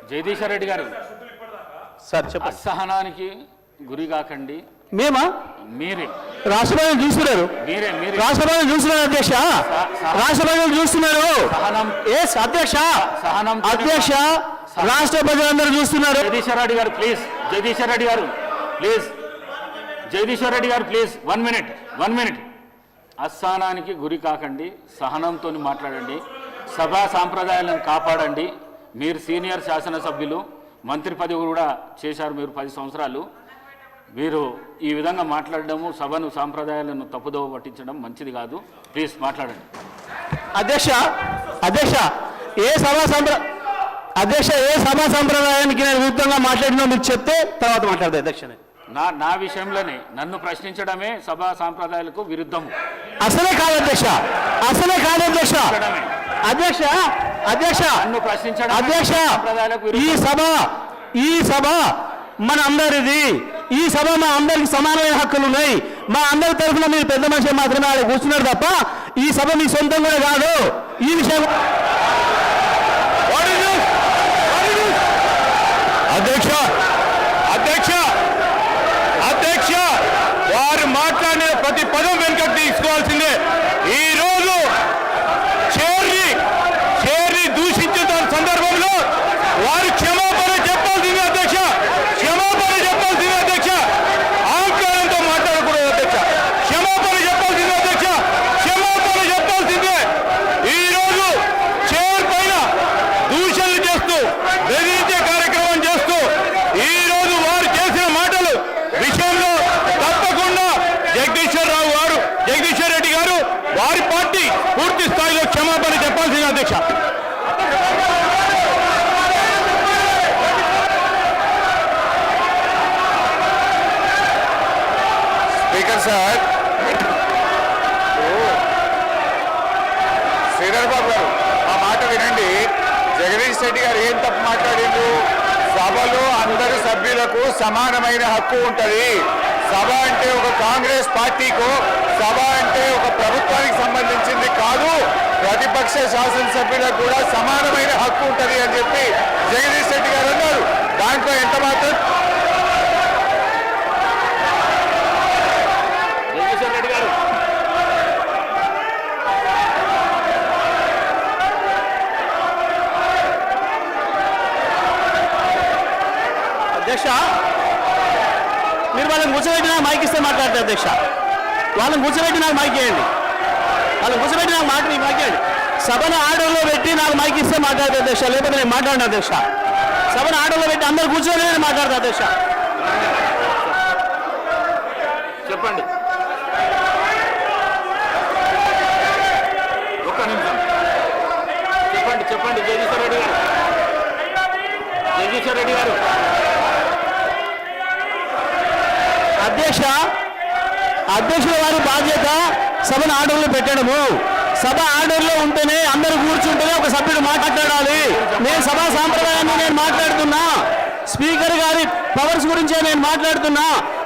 జగదీశ్వర్ రెడ్డి గారు సార్ చెప్పండి. అసహనానికి గురి కాకండి. మేమా? మీరే రాష్ట్రపతిని చూస్తున్నారు. రాష్ట్రపతిని చూస్తున్నారు అధ్యక్ష. రాష్ట్రపతిని చూస్తున్నారు. అధ్యక్ష అధ్యక్ష రాష్ట్ర ప్రజలందరూ చూస్తున్నారు. జగదీశ్వర్ రెడ్డి గారు ప్లీజ్. జగదీశ్వర్ రెడ్డి గారు ప్లీజ్. జగదీశ్వర్ రెడ్డి గారు ప్లీజ్ 1 మినిట్. అసహనానికి గురి కాకండి. సహనంతో మాట్లాడండి. సభా సాంప్రదాయాలను కాపాడండి. మీరు సీనియర్ శాసనసభ్యులు, మంత్రి పదవి కూడా చేశారు మీరు 10 సంవత్సరాలు. మీరు ఈ విధంగా మాట్లాడడము, సభను సాంప్రదాయాలను తప్పుదోవ పట్టించడం మంచిది కాదు. ప్లీజ్ మాట్లాడండి. అధ్యక్ష ఏ సభా సంప్రదాయానికి నేను విరుద్ధంగా మాట్లాడినా మీరు చెప్తే తర్వాత మాట్లాడదు అధ్యక్ష. నా విషయంలోనే నన్ను ప్రశ్నించడమే సభా సాంప్రదాయాలకు విరుద్ధం. అసలే కాదు అధ్యక్ష. నన్ను ప్రశ్నించడం ఈ సభ మన అందరిది. ఈ సభ మా అందరికి సమానమైన హక్కులు ఉన్నాయి. మా అందరి తరఫున మీరు పెద్ద మనిషి మాత్రమే ఆడ కూర్చున్నారు తప్ప ఈ సభ మీ సొంతం కూడా కాదు. ఈ విషయం అధ్యక్ష వారు మాట్లాడిన ప్రతి పదం వెనుకకు తీసుకోవాల్సిందే. ఈ రోజు చైర్ని దూషించిన సందర్భంలో వారు క్షమాపణ చెప్పాల్సిందే అధ్యక్ష. అహంకారంతో మాట్లాడకూడదు అధ్యక్ష. క్షమాపణ చెప్పాల్సిందే. ఈ రోజు చైర్ పైన దూషణలు చేస్తూ బెదిరించే కార్యక్రమం చేస్తూ ఈ రోజు వారు చేసిన మాటలు విషయంలో తప్పకుండా జగదీశ్వర్ రెడ్డి గారు వారి పార్టీ పూర్తి స్థాయిలో క్షమాపణ చెప్పాల్సింది అధ్యక్ష. స్పీకర్ సార్, శ్రీధర్ బాబు గారు ఆ మాట వినండి. జగదీష్ రెడ్డి గారు ఏం తప్పు మాట్లాడిండు? సభలో అందరు సభ్యులకు సమానమైన హక్కు ఉంటుంది. సభ అంటే ఒక కాంగ్రెస్ పార్టీకో, సభ అంటే ఒక ప్రభుత్వానికి సంబంధించింది కాదు. ప్రతిపక్ష శాసనసభ్యులకు కూడా సమానమైన హక్కు ఉంటుంది అని చెప్పి జగదీష్ రెడ్డి గారు అన్నారు. దాంట్లో ఎంత మాత్రం జగదీశ్వర్ రెడ్డి గారు అధ్యక్ష మీరు వాళ్ళని కూర్చోబెట్టి నాకు మైక్ ఇస్తే మాట్లాడతారు అధ్యక్ష. వాళ్ళని కూర్చోబెట్టి నాకు మైక్ ఇవ్వండి. మైక్ ఇవ్వండి. సభను ఆర్డర్లో పెట్టి నాకు మైక్ ఇస్తే మాట్లాడతారు అధ్యక్ష. లేకపోతే నేను మాట్లాడిన అధ్యక్ష. సభను ఆర్డర్లో పెట్టి అందరు కూర్చొని నేను మాట్లాడతా అధ్యక్ష. చెప్పండి. ఒక్క నిమిషం చెప్పండి. జగదీశ్వర్ రెడ్డి గారు అధ్యక్షుల వారి బాధ్యత సభను ఆర్డర్లో పెట్టడము. సభ ఆర్డర్లో ఉంటేనే అందరూ కూర్చుంటేనే ఒక సభ్యుడు మాట్లాడాలి. నేను సభా సాంప్రదాయాన్ని నేను మాట్లాడుతున్నా. స్పీకర్ గారి పవర్స్ గురించే నేను మాట్లాడుతున్నా.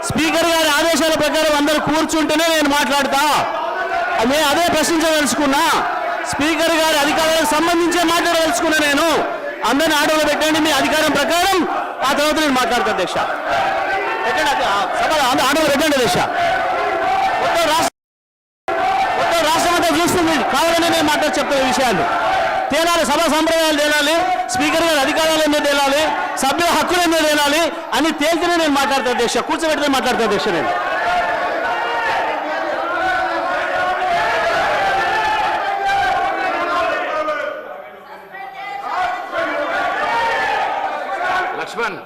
స్పీకర్ గారి ఆదేశాల ప్రకారం అందరూ కూర్చుంటేనే నేను మాట్లాడతా. నేను అదే ప్రశ్నించదలుచుకున్నా. స్పీకర్ గారి అధికారాలకు సంబంధించే మాట్లాడదలుచుకున్నా. నేను అందరిని ఆర్డర్లో పెట్టండి మీ అధికారం ప్రకారం. ఆ తర్వాత నేను మాట్లాడతా అధ్యక్ష. సభ ఆర్డర్లో పెట్టండి అధ్యక్ష. మొత్తం రాష్ట్రం అంతా చూస్తుంది. కావాలని నేను చెప్తున్న విషయాలు తేలాలి. సభా సంప్రదాయాలు తేలాలి. స్పీకర్ గారి అధికారాలు ఏందో తేలాలి. సభ్యుల హక్కులు ఏందో తేలాలి. అని తేల్తేనే నేను మాట్లాడతా అధ్యక్ష. కూర్చోబెట్టినే మాట్లాడతా అధ్యక్ష. నేను లక్ష్మణ్